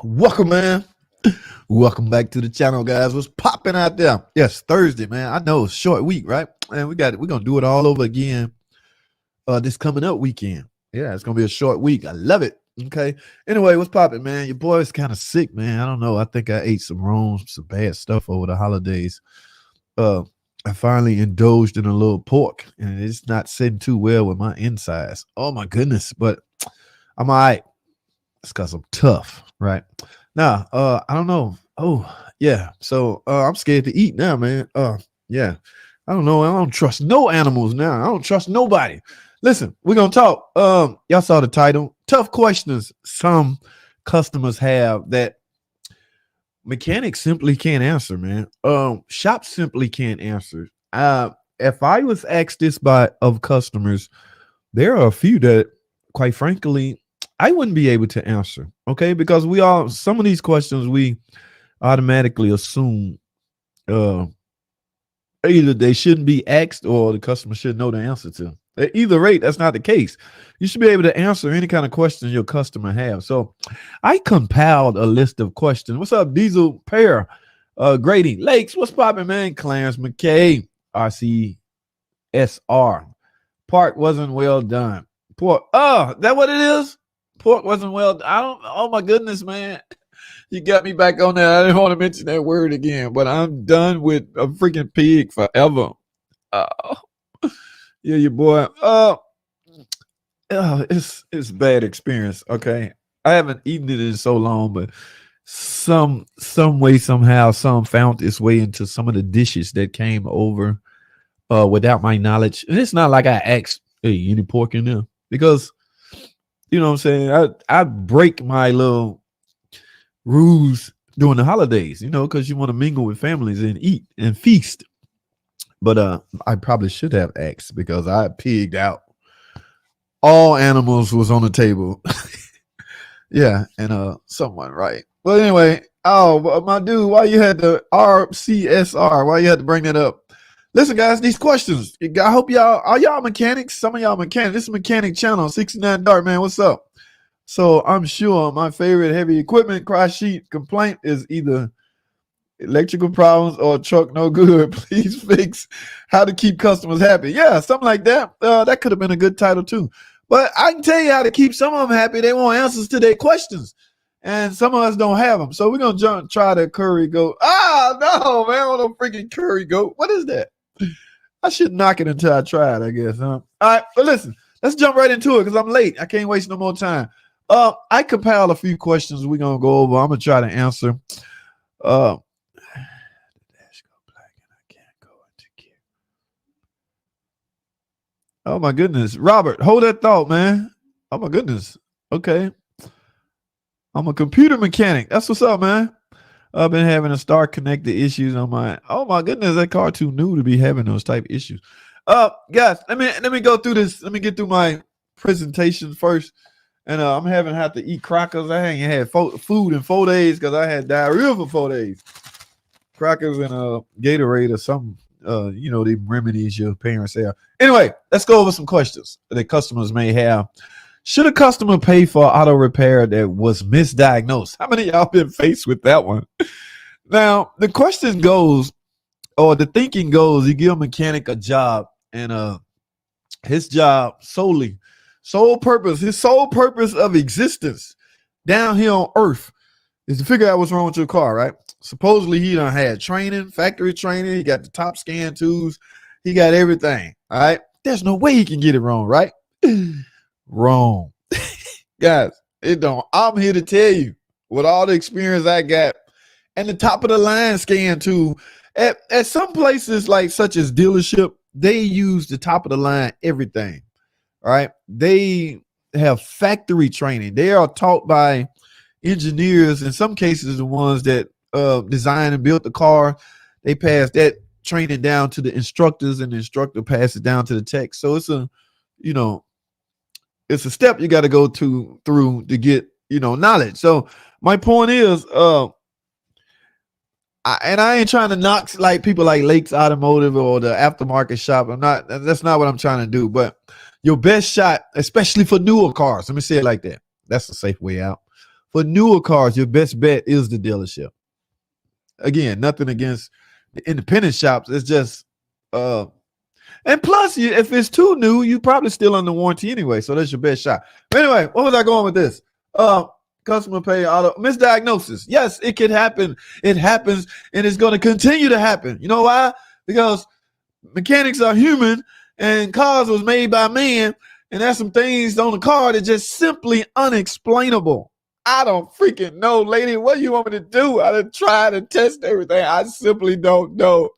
Welcome, man. Welcome back to the channel, guys. What's popping out there? Yes, Thursday, man. I know it's a short week, right? And we're gonna do it all over again this coming up weekend. Yeah, it's gonna be a short week. I love it. Okay. Anyway, what's popping, man? Your boy is kind of sick, man. I don't know. I think I ate some bad stuff over the holidays. Uh I finally indulged in a little pork, and it's not sitting too well with my insides. Oh my goodness, but I'm all right. It's because I'm tough, right? Now, I don't know. Oh, yeah. So I'm scared to eat now, man. Yeah. I don't know. I don't trust no animals now. I don't trust nobody. Listen, we're gonna talk. Y'all saw the title. Tough questions some customers have that mechanics simply can't answer, man. Shops simply can't answer. If I was asked this by of customers, there are a few that, quite frankly, I wouldn't be able to answer, okay? Because some of these questions we automatically assume either they shouldn't be asked or the customer should know the answer to. At either rate, that's not the case. You should be able to answer any kind of question your customer has. So I compiled a list of questions. What's up, Diesel Pair? Grady Lakes, what's popping, man? Clarence McKay, RCSR. Part wasn't well done. Pork. Oh, that what it is? Pork wasn't well. Oh my goodness, man. You got me back on that. I didn't want to mention that word again, but I'm done with a freaking pig forever. Oh, yeah, your boy. It's bad experience. Okay. I haven't eaten it in so long, but some way, somehow, some found its way into some of the dishes that came over without my knowledge. And it's not like I asked, hey, any pork in there? Because you know what I'm saying? I break my little rules during the holidays, because you want to mingle with families and eat and feast. But I probably should have asked because I pigged out. All animals was on the table. Yeah, and someone right. But anyway, my dude, why you had the RCSR? Why you had to bring that up? Listen, guys, these questions. I hope y'all mechanics. Some of y'all mechanics. This is Mechanic Channel 69 Dart, man. What's up? So I'm sure my favorite heavy equipment cry sheet complaint is either electrical problems or truck no good. Please fix how to keep customers happy. Yeah, something like that. That could have been a good title too. But I can tell you how to keep some of them happy. They want answers to their questions. And some of us don't have them. So we're going to try the curry goat. No, man. I want no freaking curry goat. What is that? I should knock it until I try it, I guess. Huh? All right. But listen, let's jump right into it because I'm late. I can't waste no more time. I compiled a few questions we're going to go over. I'm going to try to answer. Oh, my goodness. Robert, hold that thought, man. Oh, my goodness. Okay. I'm a computer mechanic. That's what's up, man. I've been having a star connected issues on my. Oh my goodness, that car too new to be having those type issues. Guys, let me go through this. Let me get through my presentation first. And I'm have to eat crackers. I ain't had food in 4 days because I had diarrhea for 4 days. Crackers and Gatorade or something. The remedies your parents have. Anyway, let's go over some questions that customers may have. Should a customer pay for auto repair that was misdiagnosed? How many of y'all been faced with that one? Now, the question goes, or the thinking goes, you give a mechanic a job, and his job his sole purpose of existence down here on earth is to figure out what's wrong with your car, right? Supposedly he done had training, factory training, he got the top scan tools, he got everything, all right? There's no way he can get it wrong, right? Wrong. Guys, it don't. I'm here to tell you, with all the experience I got and the top of the line scan tool, at some places like such as dealership, they use the top of the line everything. All right. They have factory training. They are taught by engineers, in some cases, the ones that designed and built the car. They pass that training down to the instructors, and the instructor passes it down to the tech. So it's it's a step you got to go through to get, knowledge. So my point is, I ain't trying to knock like people like Lakes Automotive or the aftermarket shop. That's not what I'm trying to do. But your best shot, especially for newer cars, let me say it like that. That's a safe way out. For newer cars, your best bet is the dealership. Again, nothing against the independent shops. It's just and plus, if it's too new, you probably still under warranty anyway. So that's your best shot. But anyway, what was I going with this? Customer pay auto misdiagnosis. Yes, it can happen. It happens, and it's going to continue to happen. You know why? Because mechanics are human, and cars was made by man, and there's some things on the car that just simply unexplainable. I don't freaking know, lady. What do you want me to do? I done tried and test everything. I simply don't know.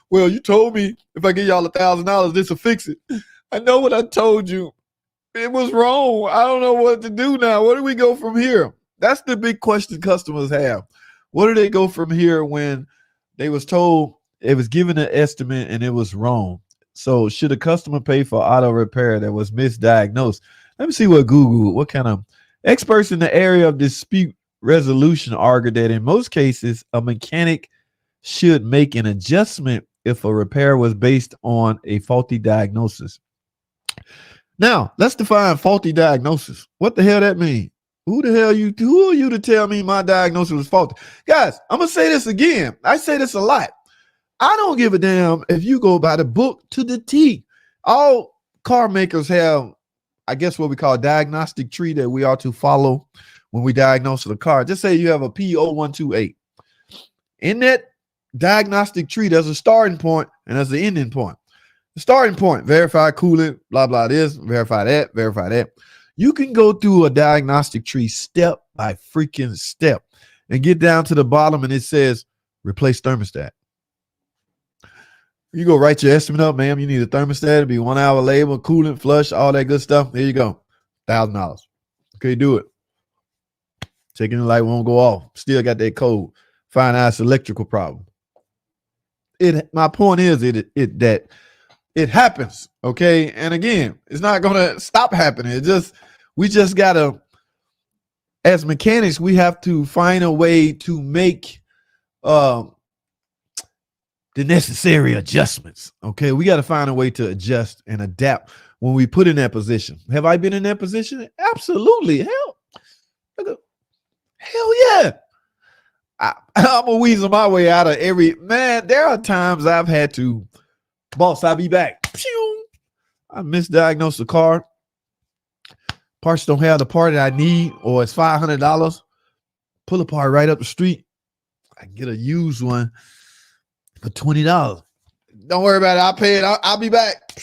Well, you told me if I give y'all $1,000, this will fix it. I know what I told you. It was wrong. I don't know what to do now. Where do we go from here? That's the big question customers have. Where do they go from here when they was told it was given an estimate and it was wrong? So should a customer pay for auto repair that was misdiagnosed? Let me see what kind of experts in the area of dispute resolution argue that in most cases, a mechanic should make an adjustment if a repair was based on a faulty diagnosis. Now, let's define faulty diagnosis. What the hell that mean? Who are you to tell me my diagnosis was faulty? Guys, I'm going to say this again. I say this a lot. I don't give a damn if you go by the book to the T. All car makers have, I guess, what we call a diagnostic tree that we are to follow when we diagnose the car. Just say you have a P0128. In that diagnostic tree, there's a starting point and there's an ending point. The starting point, verify coolant, blah, blah, this, verify that, verify that. You can go through a diagnostic tree step by freaking step and get down to the bottom and it says replace thermostat. You go write your estimate up, ma'am. You need a thermostat. It'll be 1 hour labor, coolant, flush, all that good stuff. There you go. $1,000. Okay, do it. Checking the light won't go off. Still got that code. Find out it's electrical problem. My point is that it happens, okay? And again, it's not gonna stop happening. We just gotta, as mechanics, we have to find a way to make the necessary adjustments. Okay, we got to find a way to adjust and adapt when we put in that position. Have I been in that position? Absolutely. Hell yeah. I'm a weasel my way out of man. There are times I've had to, boss, I'll be back. Pew! I misdiagnosed the car. Parts don't have the part that I need, or it's $500. Pull a part right up the street. I can get a used one for $20. Don't worry about it. I'll pay it. I'll be back.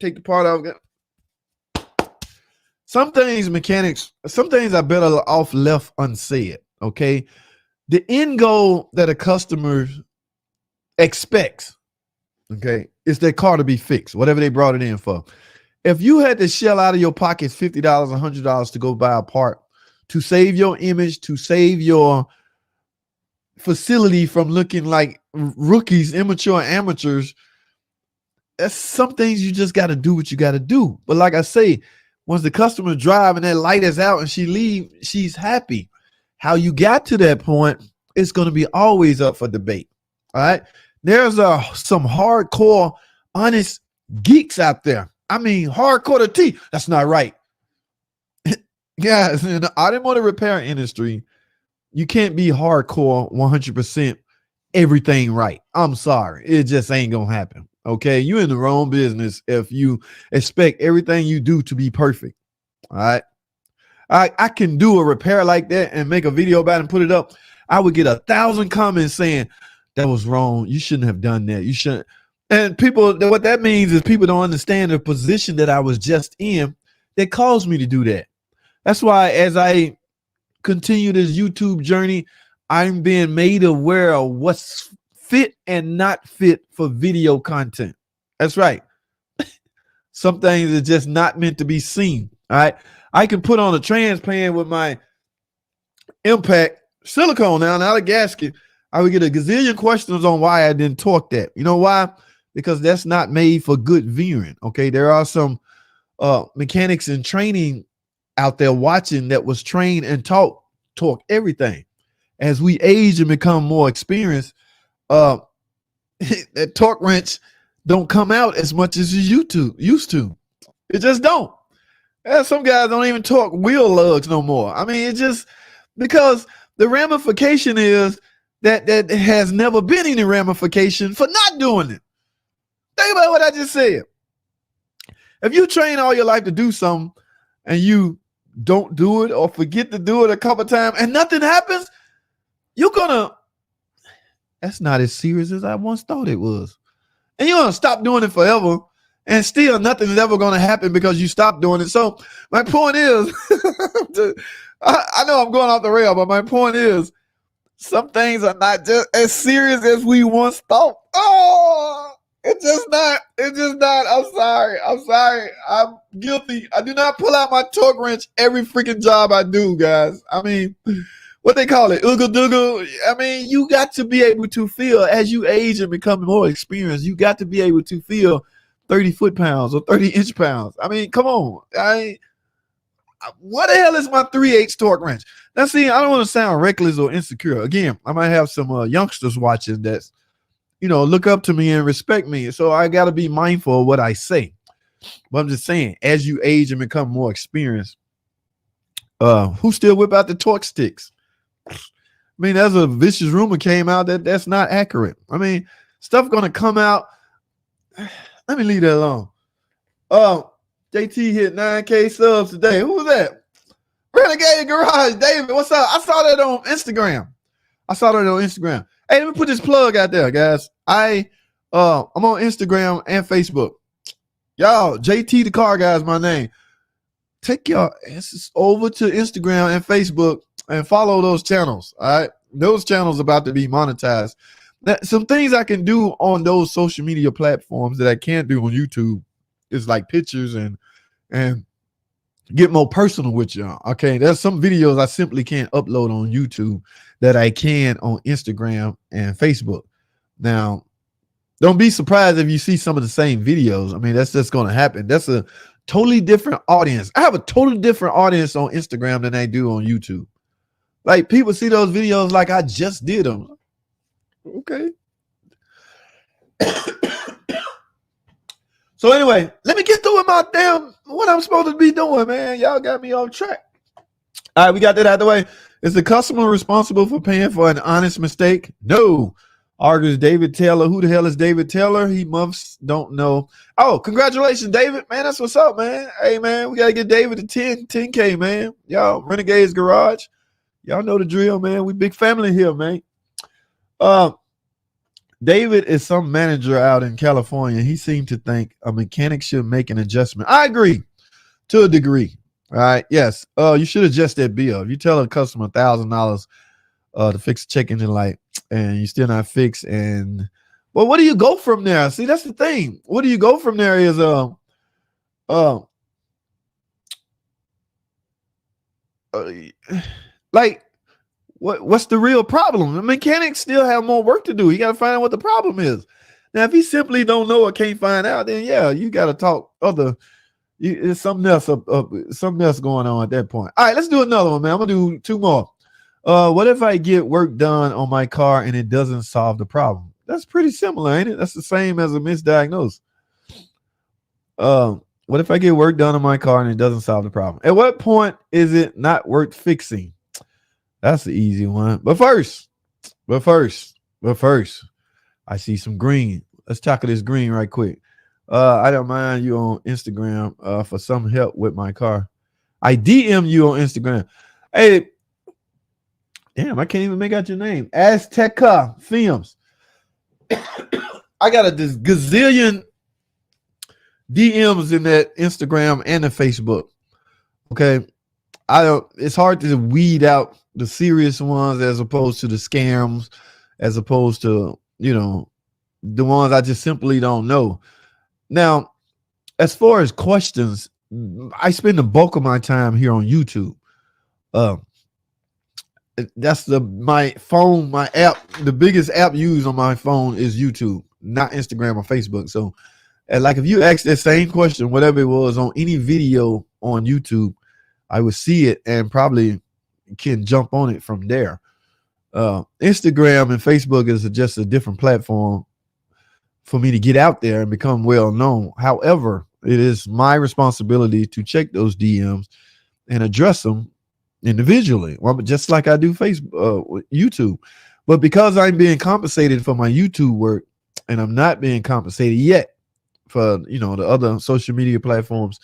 Take the part out. Some things are better off left unsaid. Okay. The end goal that a customer expects, okay, is their car to be fixed, whatever they brought it in for. If you had to shell out of your pockets $50, $100 to go buy a part to save your image, to save your facility from looking like rookies, immature amateurs, that's some things you just got to do what you got to do. But like I say, once the customer drive and that light is out and she leave, she's happy. How you got to that point is going to be always up for debate. All right. There's some hardcore, honest geeks out there. I mean, hardcore to T. That's not right. Guys, in the automotive repair industry, you can't be hardcore 100% everything right. I'm sorry. It just ain't going to happen. Okay. You're in the wrong business if you expect everything you do to be perfect. All right. I can do a repair like that and make a video about it and put it up. I would get 1,000 comments saying that was wrong. You shouldn't have done that. You shouldn't. And people, what that means is people don't understand the position that I was just in that caused me to do that. That's why as I continue this YouTube journey, I'm being made aware of what's fit and not fit for video content. That's right. Some things are just not meant to be seen. All right. I can put on a transpan with my impact silicone now, not a gasket. I would get a gazillion questions on why I didn't torque that. You know why? Because that's not made for good viewing. Okay. There are some mechanics in training out there watching that was trained and taught torque everything. As we age and become more experienced, that torque wrench don't come out as much as you used to. It just don't. Some guys don't even torque wheel lugs no more. I mean, it just, because the ramification is that has never been any ramification for not doing it. Think about what I just said. If you train all your life to do something and you don't do it or forget to do it a couple times and nothing happens, that's not as serious as I once thought it was. And you're going to stop doing it forever and still nothing's ever going to happen because you stopped doing it. So my point is, I know I'm going off the rail, but my point is, some things are not just as serious as we once thought. Oh, it's just not. I'm sorry. I'm guilty. I do not pull out my torque wrench every freaking job I do, guys. I mean, what they call it, ooga dooga. I mean, you got to be able to feel as you age and become more experienced. You got to be able to feel 30 foot-pounds or 30 inch-pounds. I mean, come on. What the hell is my 3/8 torque wrench? Now, see, I don't want to sound reckless or insecure. Again, I might have some youngsters watching that's, look up to me and respect me. So I got to be mindful of what I say. But I'm just saying, as you age and become more experienced, who still whip out the torque sticks? I mean, there's a vicious rumor came out that that's not accurate. I mean, stuff going to come out. Let me leave that alone. JT hit 9K subs today. Who was that? Renegade Garage, David. What's up? I saw that on Instagram. Hey, let me put this plug out there, guys. I'm on Instagram and Facebook. Y'all, JT the Car Guy is my name. Take your asses over to Instagram and Facebook and follow those channels. All right. Those channels about to be monetized. Now, some things I can do on those social media platforms that I can't do on YouTube is like pictures and get more personal with y'all. Okay. There's some videos I simply can't upload on YouTube that I can on Instagram and Facebook. Now, don't be surprised if you see some of the same videos. I mean, that's just going to happen. That's a totally different audience. I have a totally different audience on Instagram than I do on YouTube. Like, people see those videos like I just did them. Okay. So anyway, let me get through with what I'm supposed to be doing, man. Y'all got me off track. All right, we got that out of the way. Is the customer responsible for paying for an honest mistake? No. Argues David Taylor. Who the hell is David Taylor? He don't know. Oh, congratulations, David. Man, that's what's up, man. Hey, man, we got to get David to 10K, man. Y'all, Renegade's Garage. Y'all know the drill, man. We big family here, man. David is some manager out in California. He seemed to think a mechanic should make an adjustment. I agree to a degree. All right. Yes. You should adjust that bill. If you tell a customer $1,000 to fix a check engine light and you still not fixed, and well, what do you go from there? See, that's the thing. What do you go from there is like, what's the real problem? The mechanics still have more work to do. You got to find out what the problem is. Now, if he simply don't know or can't find out, then yeah, you got to talk it's something else going on at that point. All right, let's do another one, man. I'm gonna do two more. What if I get work done on my car and it doesn't solve the problem? That's pretty similar, ain't it? That's the same as a misdiagnosis. What if I get work done on my car and it doesn't solve the problem? At what point is it not worth fixing? That's the easy one. But first, I see some green. Let's tackle this green right quick. I don't mind you on Instagram for some help with my car. I DM you on Instagram. Hey, damn, I can't even make out your name. Azteca Films. I got a gazillion DMs in that Instagram and the Facebook. Okay. It's hard to weed out the serious ones as opposed to the scams, as opposed to, the ones I just simply don't know. Now, as far as questions, I spend the bulk of my time here on YouTube. That's my phone, my app. The biggest app used on my phone is YouTube, not Instagram or Facebook. So, like, if you ask that same question, whatever it was on any video on YouTube, I would see it and probably can jump on it from there. Instagram and Facebook is just a different platform for me to get out there and become well known. However, it is my responsibility to check those DMs and address them individually, well, just like I do Facebook, YouTube. But because I'm being compensated for my YouTube work, and I'm not being compensated yet for the other social media platforms,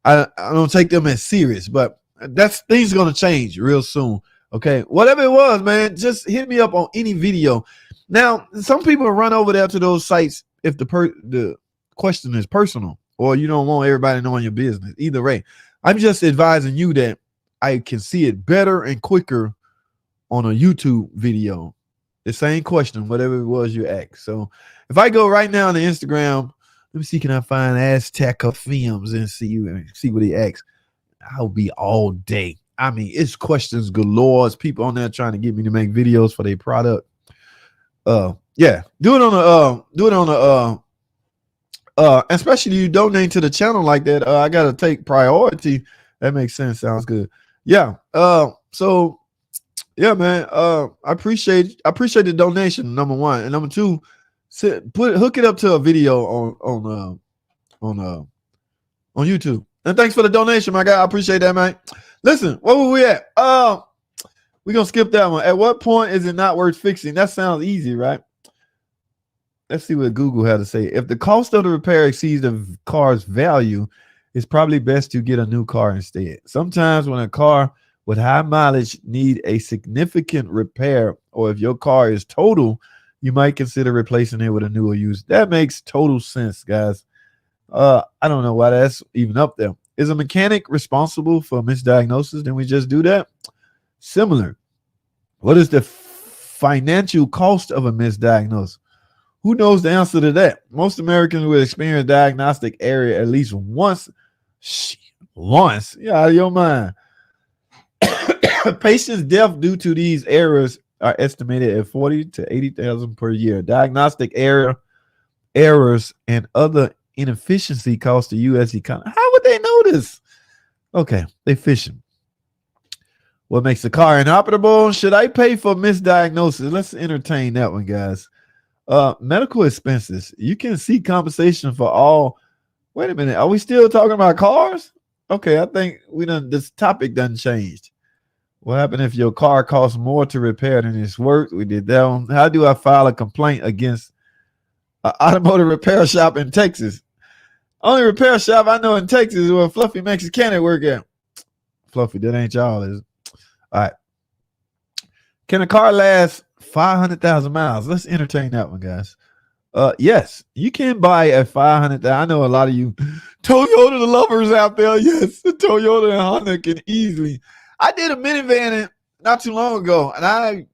I don't take them as serious. But that's things gonna change real soon. Okay, whatever it was, man, just hit me up on any video. Now, some people run over there to those sites if the question is personal, or you don't want everybody knowing your business. Either way, I'm just advising you that I can see it better and quicker on a YouTube video. The same question, whatever it was you asked. So if I go right now on the Instagram, let me see, can I find Azteca Films and see what he asks? I'll be all day. I mean, it's questions galore. It's people on there trying to get me to make videos for their product. Yeah, do it on especially you donate to the channel like that. I gotta take priority. That makes sense. Sounds good. Yeah. So yeah, man. I appreciate the donation. Number one, and number two, hook it up to a video on YouTube. And thanks for the donation, my guy. I appreciate that, man. Listen, where were we at? We're gonna skip that one. At what point is it not worth fixing? That sounds easy, right? Let's see what Google had to say. If the cost of the repair exceeds the car's value, it's probably best to get a new car instead. Sometimes when a car with high mileage need a significant repair, or if your car is total, you might consider replacing it with a newer used. That makes total sense, guys. I don't know why that's even up there. Is a mechanic responsible for misdiagnosis? Then we just do that? Similar. What is the financial cost of a misdiagnosis? Who knows the answer to that? Most Americans will experience diagnostic error at least once. Once? Yeah, out of your mind. Patients' death due to these errors are estimated at 40 to 80,000 per year. Diagnostic errors and other inefficiency cost the U.S. economy. How would they know this? Okay, they fishing. What makes the car inoperable? Should I pay for misdiagnosis? Let's entertain that one, guys. Medical expenses. You can seek compensation for all. Wait a minute. Are we still talking about cars? Okay, I think this topic done changed. What happened if your car costs more to repair than it's worth? We did that one. How do I file a complaint against an automotive repair shop in Texas? Only repair shop I know in Texas is where Fluffy Mexicanic work at. Fluffy, that ain't y'all, is it? All right. Can a car last 500,000 miles? Let's entertain that one, guys. Yes, you can buy a 500,000. I know a lot of you Toyota lovers out there. Yes, the Toyota and Honda can easily. I did a minivan not too long ago, and I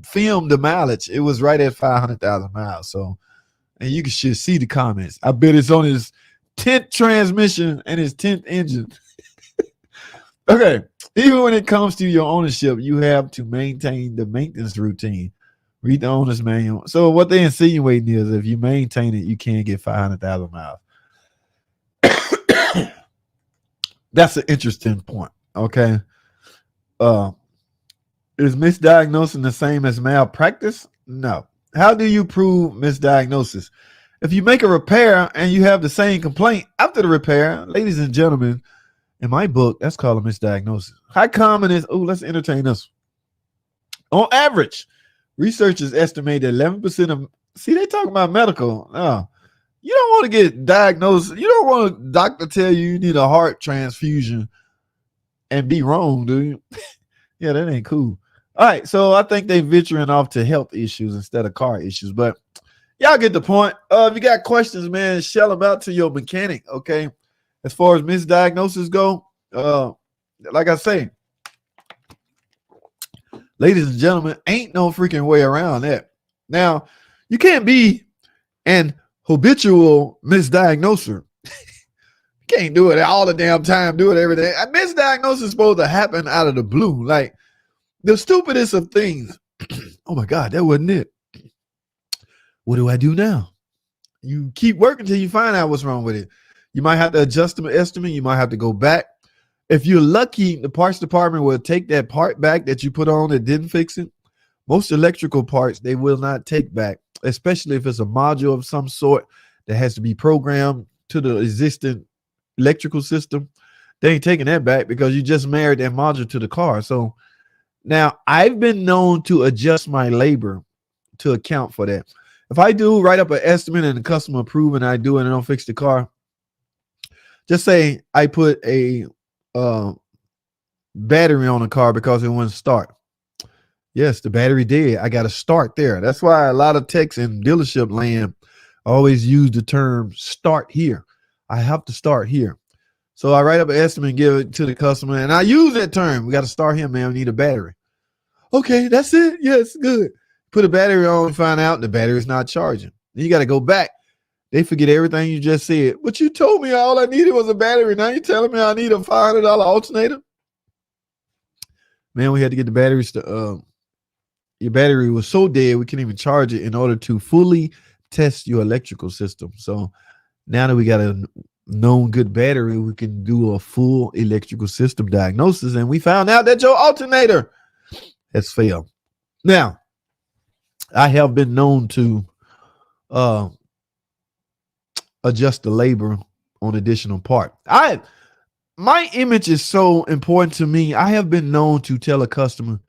filmed the mileage. It was right at 500,000 miles. So, and you should see the comments. I bet it's on his 10th transmission and his 10th engine. Okay. Even when it comes to your ownership, you have to maintain the maintenance routine. Read the owner's manual. So what they're insinuating is if you maintain it, you can't get 500,000 miles. That's an interesting point. Okay. Is misdiagnosing the same as malpractice? No. How do you prove misdiagnosis? If you make a repair and you have the same complaint after the repair, ladies and gentlemen, in my book, that's called a misdiagnosis. How common is, let's entertain us. On average, researchers estimate that 11% of, they talking about medical. No, you don't want to get diagnosed. You don't want a doctor tell you need a heart transfusion and be wrong, do you? Yeah, that ain't cool. All right, so I think they venturing off to health issues instead of car issues, but y'all get the point. If you got questions, man, shell them out to your mechanic, okay? As far as misdiagnosis go, like I say, ladies and gentlemen, ain't no freaking way around that. Now, you can't be an habitual misdiagnoser. You can't do it all the damn time, do it every day. A misdiagnosis is supposed to happen out of the blue. Like the stupidest of things. Oh my God, that wasn't it. What do I do now? You keep working till you find out what's wrong with it. You might have to adjust the estimate. You might have to go back. If you're lucky, the parts department will take that part back that you put on that didn't fix it. Most electrical parts, they will not take back, especially if it's a module of some sort that has to be programmed to the existing electrical system. They ain't taking that back because you just married that module to the car. So now I've been known to adjust my labor to account for that. If I do write up an estimate and the customer approve and I do it and I don't fix the car, just say I put a battery on the car because it wouldn't start. Yes, the battery dead. I got to start there. That's why a lot of techs in dealership land always use the term start here. I have to start here. So I write up an estimate and give it to the customer, and I use that term. We got to start here, man. We need a battery. Okay, that's it. Yes, good. Put a battery on and find out the battery is not charging. Then you got to go back. They forget everything you just said. But you told me all I needed was a battery. Now you're telling me I need a $500 alternator? Man, we had to get the batteries to your battery was so dead we couldn't even charge it in order to fully test your electrical system. So now that we got a known good battery, we can do a full electrical system diagnosis, and we found out that your alternator has failed. Now, I have been known to adjust the labor on additional part. My image is so important to me. I have been known to tell a customer,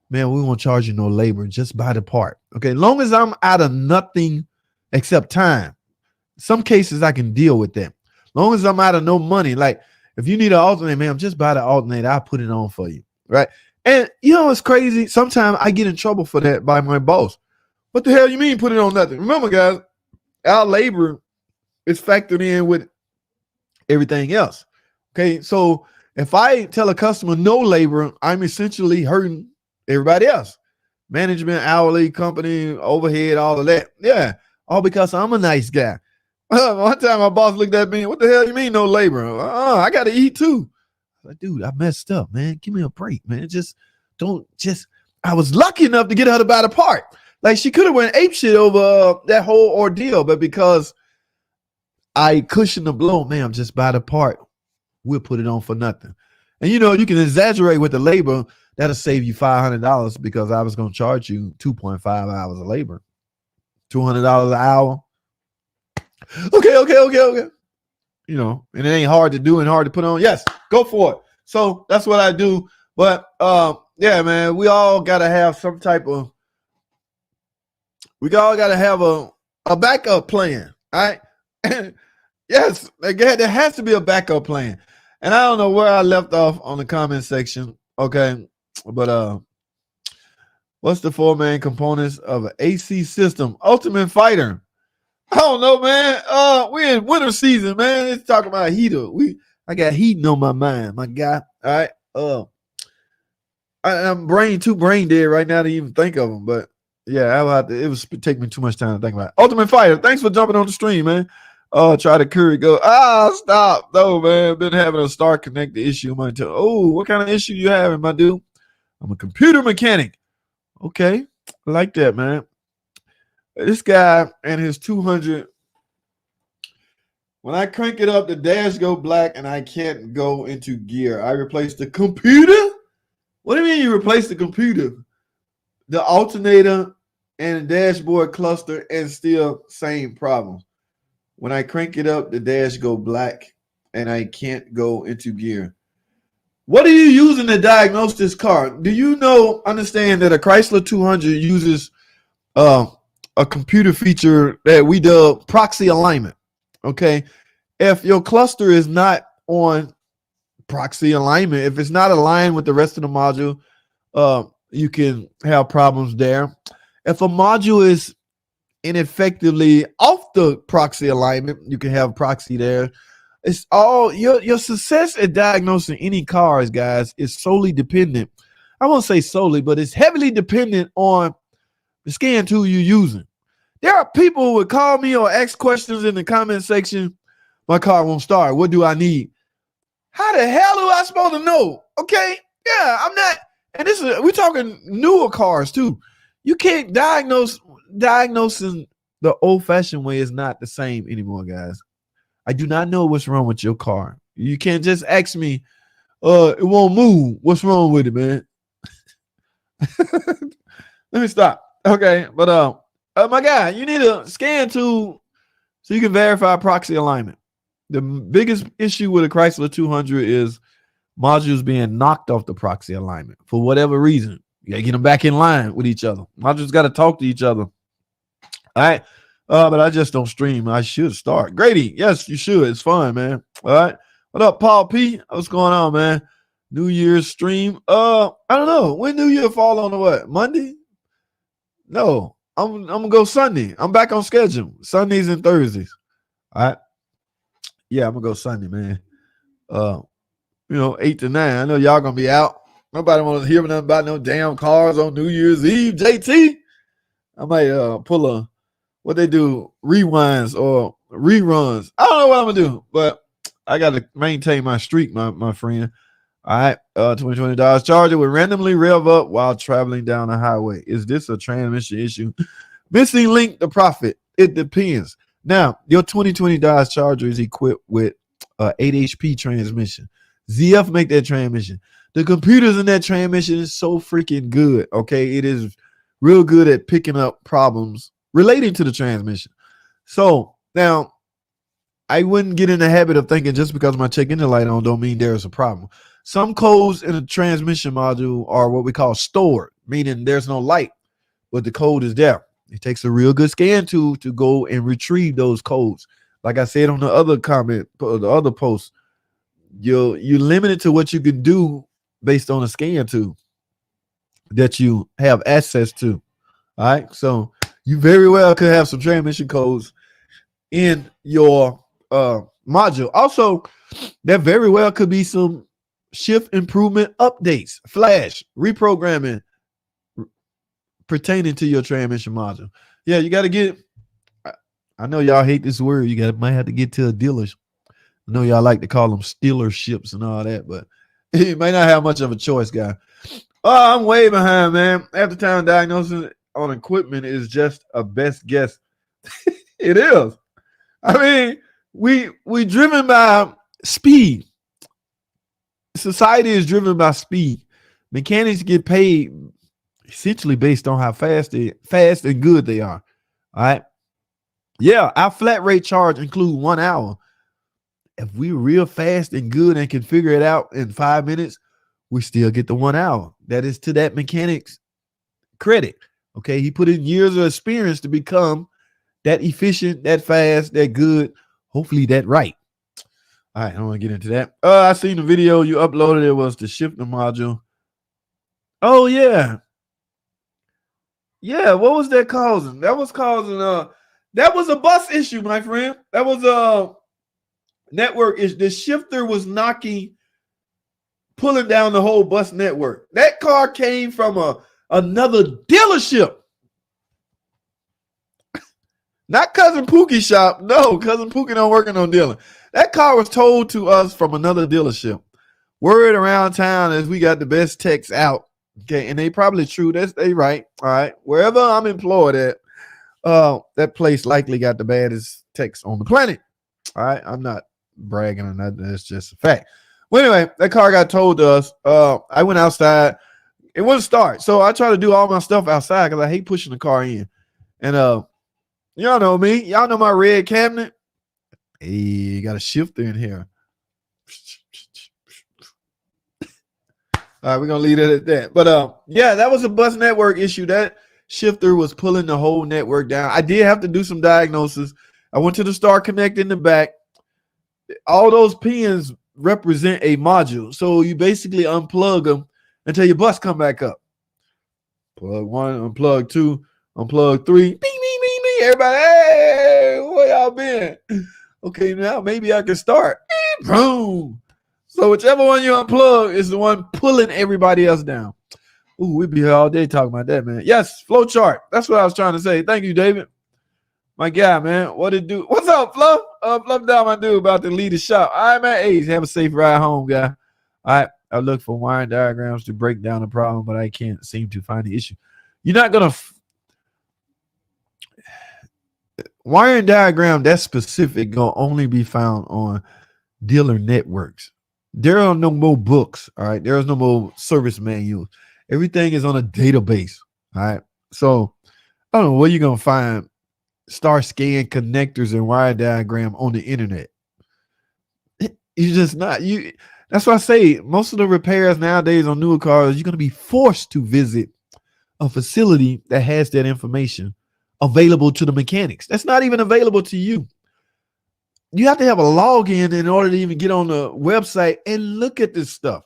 man, we won't charge you no labor, just buy the part. Okay, as long as I'm out of nothing except time. Some cases I can deal with that. As long as I'm out of no money, like if you need an alternator, man, just buy the alternator. I'll put it on for you, right? And you know it's crazy. Sometimes I get in trouble for that by my boss. What the hell you mean put it on nothing? Remember, guys, our labor is factored in with everything else. Okay, so if I tell a customer no labor, I'm essentially hurting everybody else. Management, hourly, company, overhead, all of that. Yeah, all because I'm a nice guy. One time my boss looked at me, what the hell you mean no labor? I got to eat too. I'm like, dude, I messed up, man. Give me a break, man. I was lucky enough to get her to buy the part. Like she could have went apeshit over that whole ordeal, but because I cushioned the blow, man, just buy the part. We'll put it on for nothing. And you know, you can exaggerate with the labor. That'll save you $500 because I was going to charge you 2.5 hours of labor. $200 an hour. Okay. You know, and it ain't hard to do and hard to put on. Yes, go for it. So that's what I do. But yeah, man, we all got to have some type of, a backup plan. All right. Yes, there has to be a backup plan. And I don't know where I left off on the comment section. Okay. But what's the 4 main components of an AC system? Ultimate Fighter. I don't know, man. We're in winter season, man. Let's talk about heater. I got heating on my mind, my guy. All right. I'm too brain dead right now to even think of them. But yeah, it was taking me too much time to think about it. Ultimate Fighter. Thanks for jumping on the stream, man. Try to curry go. Stop. No, man. Been having a star connected issue. What kind of issue you having, my dude? I'm a computer mechanic. Okay. I like that, man. This guy and his 200. When I crank it up, the dash go black and I can't go into gear. I replace the computer? What do you mean you replace the computer? The alternator and the dashboard cluster and still same problem. When I crank it up, the dash go black and I can't go into gear. What are you using to diagnose this car? Do you understand that a Chrysler 200 uses a computer feature that we dub proxy alignment? Okay. If your cluster is not on proxy alignment, if it's not aligned with the rest of the module, you can have problems there. If a module is ineffectively off the proxy alignment, you can have proxy there. It's all your success at diagnosing any cars, guys, is solely dependent. I won't say solely, but it's heavily dependent on the scan tool you're using. There are people who would call me or ask questions in the comment section. My car won't start. What do I need? How the hell am I supposed to know? Okay. Yeah, I'm not. And we're talking newer cars too. You can't diagnosing the old-fashioned way is not the same anymore, guys. I do not know what's wrong with your car. You can't just ask me, it won't move. What's wrong with it, man? Let me stop. Okay, but my guy, you need a scan tool so you can verify proxy alignment. The biggest issue with a Chrysler 200 is modules being knocked off the proxy alignment for whatever reason. You gotta get them back in line with each other. Modules got to talk to each other. All right. But I just don't stream. I should start. Grady, yes, you should. It's fun, man. All right. What up, Paul P? What's going on, man? New Year's stream. I don't know. When New Year fall on the what? Monday? No. I'm gonna go Sunday. I'm back on schedule. Sundays and Thursdays. All right. Yeah, I'm gonna go Sunday, man. 8 to 9. I know y'all gonna be out. Nobody wants to hear nothing about no damn cars on New Year's Eve. JT, I might pull a what they do, rewinds or reruns. I don't know what I'm gonna do, but I gotta maintain my streak, my friend. All right, $20 Charger will randomly rev up while traveling down the highway. Is this a transmission issue? Missing link to profit. It depends. Now, your 2020 Dodge Charger is equipped with 8 HP transmission. ZF make that transmission. The computers in that transmission is so freaking good. Okay, it is real good at picking up problems relating to the transmission. So now, I wouldn't get in the habit of thinking just because my check engine light on don't mean there is a problem. Some codes in a transmission module are what we call stored, meaning there's no light, but the code is there. It takes a real good scan tool to go and retrieve those codes. Like I said on the other comment, the other post, you're limited to what you can do based on a scan tool that you have access to. All right, so you very well could have some transmission codes in your module. Also, there very well could be some shift improvement updates, flash, reprogramming pertaining to your transmission module. Yeah, you got to get, I know y'all hate this word. Might have to get to a dealership. I know y'all like to call them stealerships and all that, but you may not have much of a choice, guy. Oh, I'm way behind, man. After time diagnosis on equipment is just a best guess. It is. I mean, we driven by speed. Society is driven by speed. Mechanics get paid essentially based on how fast and good they are. All right. Yeah, our flat rate charge include 1 hour. If we're real fast and good and can figure it out in 5 minutes, we still get the 1 hour. That is to that mechanic's credit. Okay, he put in years of experience to become that efficient, that fast, that good, hopefully that right. All right, I don't want to get into that. I seen the video you uploaded. It was the shifter module. Oh, yeah. Yeah, what was that causing? That was causing that was a bus issue, my friend. That was a network issue. The shifter was pulling down the whole bus network. That car came from another dealership. Not Cousin Pookie shop. No, Cousin Pookie don't work on dealing. That car was told to us from another dealership. Word around town is we got the best techs out. Okay, and they probably true. They right. All right. Wherever I'm employed at, that place likely got the baddest techs on the planet. All right. I'm not bragging on that. That's just a fact. Well, anyway, that car got told to us. I went outside. It wouldn't start. So I try to do all my stuff outside because I hate pushing the car in. And y'all know me. Y'all know my red cabinet. Hey, got a shifter in here. All right, we're gonna leave it at that. But yeah, that was a bus network issue. That shifter was pulling the whole network down. I did have to do some diagnosis. I went to the Star Connect in the back. All those pins represent a module. So you basically unplug them until your bus come back up. Plug 1, unplug 2, unplug 3. Bing, bing, bing, bing. Everybody, hey, where y'all been? Okay, now maybe I can start. Boom. So whichever one you unplug is the one pulling everybody else down. Ooh, we'd be here all day talking about that, man. Yes, flow chart. That's what I was trying to say. Thank you, David. My guy, man. What it do? What's up, Fluff? Fluff down my dude about to lead the shop. All right, man. Hey, have a safe ride home, guy. All right. I look for wiring diagrams to break down the problem, but I can't seem to find the issue. You're not going to wiring diagram that's specific going to only be found on dealer networks. There are no more books. All right. There is no more service manuals. Everything is on a database. All right. So I don't know where you're going to find star scan connectors and wire diagram on the internet. You just not That's why I say most of the repairs nowadays on newer cars, you're going to be forced to visit a facility that has that information available to the mechanics. That's not even available to you. You have to have a login in order to even get on the website and look at this stuff.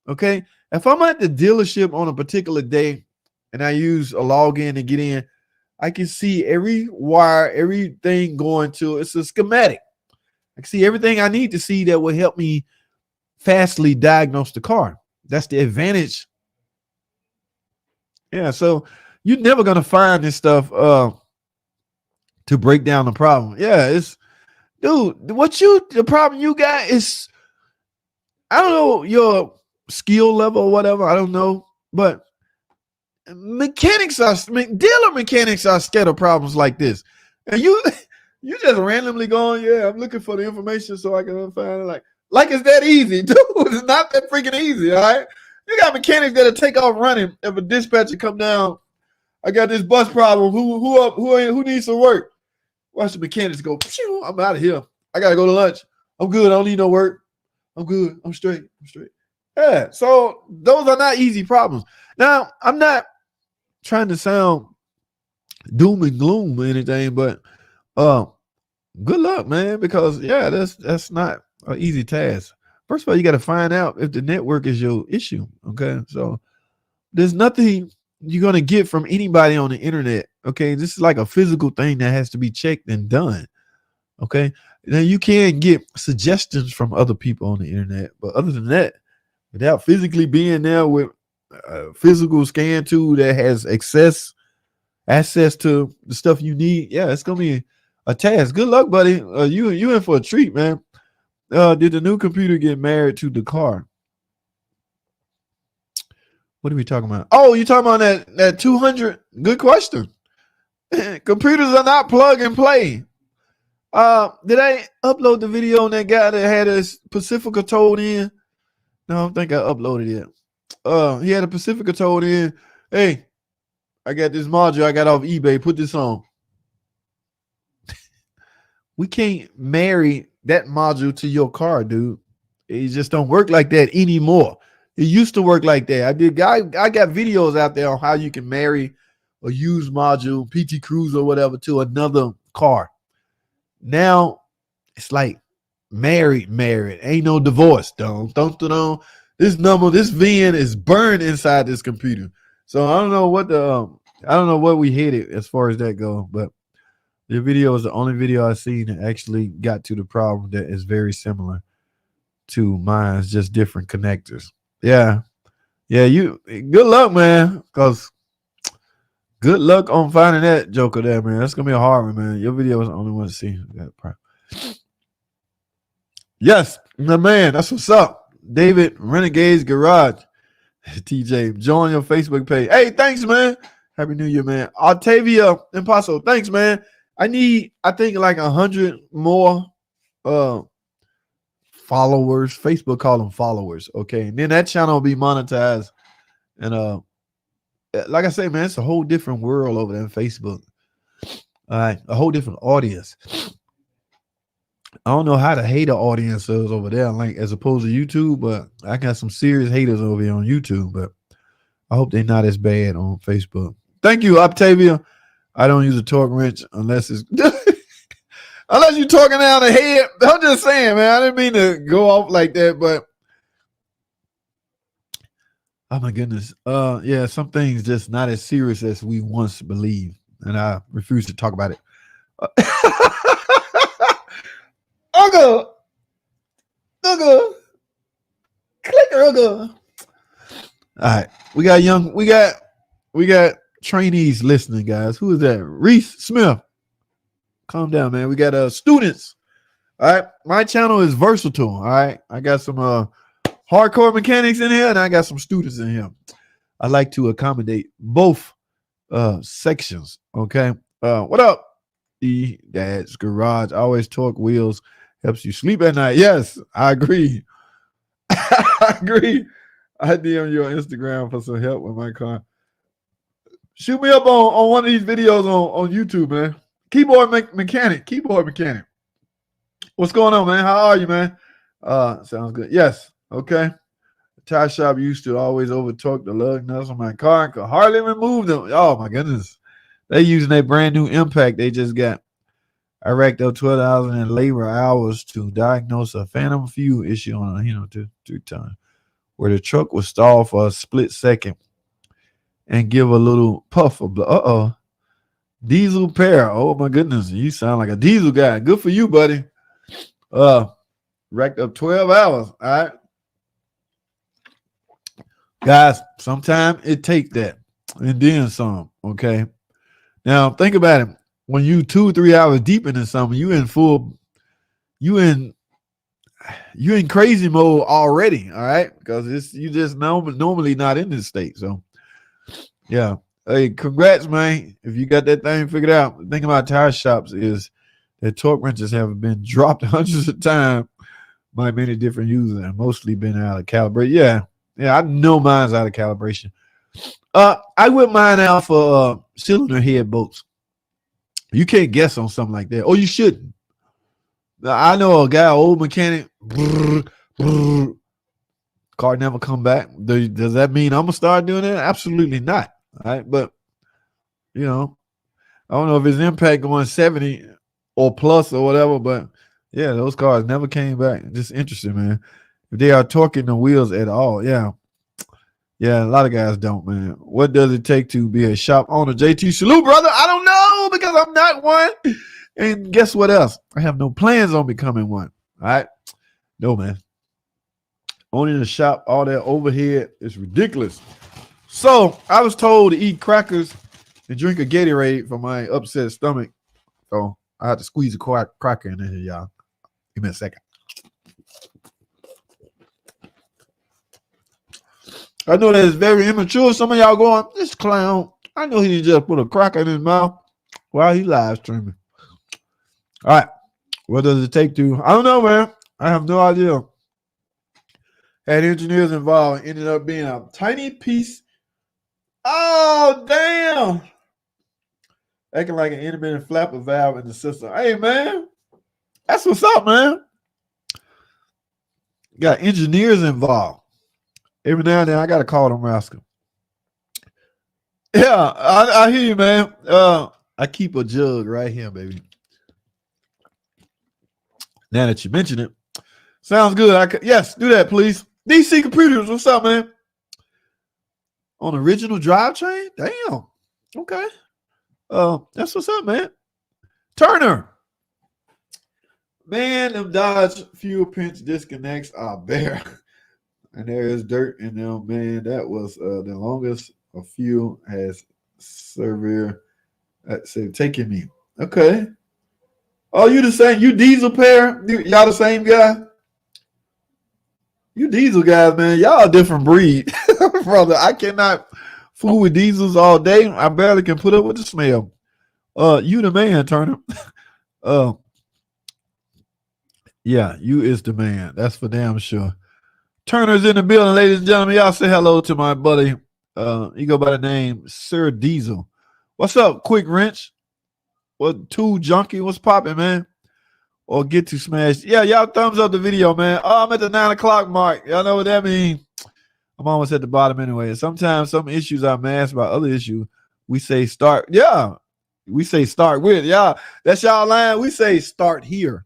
Okay. If I'm at the dealership on a particular day and I use a login to get in, I can see every wire, everything going to it's a schematic. I can see everything I need to see that will help me fastly diagnose the car. That's the advantage. Yeah. So you're never going to find this stuff to break down the problem. Yeah. It's, dude, the problem you got is, I don't know your skill level or whatever. I don't know. But dealer mechanics are scared of problems like this. And you just randomly going, yeah, I'm looking for the information so I can find it. Like it's that easy, dude. It's not that freaking easy, all right? You got mechanics that'll take off running if a dispatcher come down. I got this bus problem. Who needs some work? Watch the mechanics go, I'm out of here. I gotta go to lunch. I'm good. I don't need no work. I'm good. I'm straight. Yeah. So those are not easy problems. Now, I'm not trying to sound doom and gloom or anything, but good luck, man, because yeah, that's not an easy task. First of all, you got to find out if the network is your issue. Okay. So there's nothing you're gonna get from anybody on the internet. Okay. This is like a physical thing that has to be checked and done. Okay. Now you can get suggestions from other people on the internet, but other than that, without physically being there with a physical scan tool that has access to the stuff you need, yeah, it's gonna be a task. Good luck, buddy. You in for a treat, man. Did the new computer get married to the car? What are we talking about? Oh, you talking about that 200? Good question. Computers are not plug and play. Did I upload the video on that guy that had his Pacifica towed in? No, I don't think I uploaded it. He had a Pacifica towed in. Hey, I got this module I got off eBay. Put this on. We can't marry that module to your car, dude. It just don't work like that anymore. It used to work like that. I got videos out there on how you can marry a used module, PT Cruiser or whatever, to another car. Now it's like married. Ain't no divorce. Don't. This VIN is burned inside this computer. So I don't know what we headed as far as that goes, but the video is the only video I've seen that actually got to the problem that is very similar to mine. It's just different connectors. Yeah. You good luck, man. Because good luck on finding that joker there, man. That's gonna be a hard one, man. Your video is the only one to see. Yes, my man. That's what's up. David Renegade's Garage. TJ, join your Facebook page. Hey, thanks, man. Happy New Year, man. Octavia Impasso, thanks, man. I think like 100 more followers. Facebook call them followers. Okay. And then that channel will be monetized. And like I say, man, it's a whole different world over there on Facebook. All right, a whole different audience. I don't know how the hater audience is over there, like as opposed to YouTube, but I got some serious haters over here on YouTube, but I hope they're not as bad on Facebook. Thank you, Octavia. I don't use a torque wrench unless it's unless you're talking down the head. I'm just saying, man. I didn't mean to go off like that, but oh my goodness. Yeah, some things just not as serious as we once believed, and I refuse to talk about it. Uncle, click Uncle. All right, we got trainees listening, guys. Who is that? Reese Smith. Calm down, man. We got students. All right, my channel is versatile. All right, I got some hardcore mechanics in here, and I got some students in here. I like to accommodate both sections. Okay. What up? Dad's Garage. Always torque wheels. Helps you sleep at night. Yes, I agree. I agree. I DM you on Instagram for some help with my car. Shoot me up on one of these videos on YouTube, man. Keyboard mechanic. What's going on, man? How are you, man? Sounds good. Yes. Okay. The tire shop used to always over torque the lug nuts on my car and could hardly remove them. Oh my goodness. They using a brand new impact they just got. I racked up 12,000 in labor hours to diagnose a phantom fuel issue on a 2 ton, where the truck was stalled for a split second and give a little puff of blood. Diesel pair. Oh my goodness. You sound like a diesel guy. Good for you, buddy. Racked up 12 hours. All right. Guys, sometimes it takes that and then some. Okay. Now think about it. When you 2-3 hours deep into something, you in crazy mode already. All right. Because you just normally not in this state. So yeah. Hey, congrats, man. If you got that thing figured out. The thing about tire shops is that torque wrenches have been dropped hundreds of times by many different users and mostly been out of calibration. Yeah, I know mine's out of calibration. I whip mine out for cylinder head bolts. You can't guess on something like that. Or you shouldn't. I know a guy, old mechanic, car never come back. Does that mean I'm going to start doing that? Absolutely not. All right. But, I don't know if it's impact going 70 or plus or whatever, but yeah, those cars never came back. Just interesting, man. If they are torquing the wheels at all, yeah. Yeah, a lot of guys don't, man. What does it take to be a shop owner? JT, salute, brother. I don't know because I'm not one. And guess what else? I have no plans on becoming one. All right? No, man. Owning a shop, all that overhead is ridiculous. So I was told to eat crackers and drink a Gatorade for my upset stomach. So I had to squeeze a cracker in there, y'all. Give me a second. I know that is very immature. Some of y'all going, this clown. I know he just put a cracker in his mouth while he live streaming. All right. What does it take to? I don't know, man. I have no idea. Had engineers involved. Ended up being a tiny piece. Oh, damn. Acting like an intermittent flapper valve in the system. Hey, man. That's what's up, man. Got engineers involved. Every now and then I got to call them rascal. Yeah, I hear you, man. I keep a jug right here, baby. Now that you mention it. Sounds good. Yes, do that, please. DC Computers, what's up, man? On original drivetrain? Damn. Okay. That's what's up, man. Turner. Man, them Dodge fuel pinch disconnects are bare. And there is dirt in them, man. That was the longest a fuel has severe taken me. Okay. Oh, you the same? You diesel pair? Y'all the same guy? You diesel guys, man. Y'all a different breed. Brother, I cannot fool with diesels all day. I barely can put up with the smell. You the man, Turner. Yeah, you is the man. That's for damn sure. Turner's in the building, ladies and gentlemen. Y'all say hello to my buddy. He go by the name Sir Diesel. What's up, Quick Wrench? What Tool Junkie? What's popping, man? Or get to smash. Yeah, y'all thumbs up the video, man. Oh, I'm at the 9 o'clock mark. Y'all know what that means. I'm almost at the bottom anyway. Sometimes some issues are masked by other issues. We say start. Yeah. We say start with. Yeah. That's y'all line. We say start here.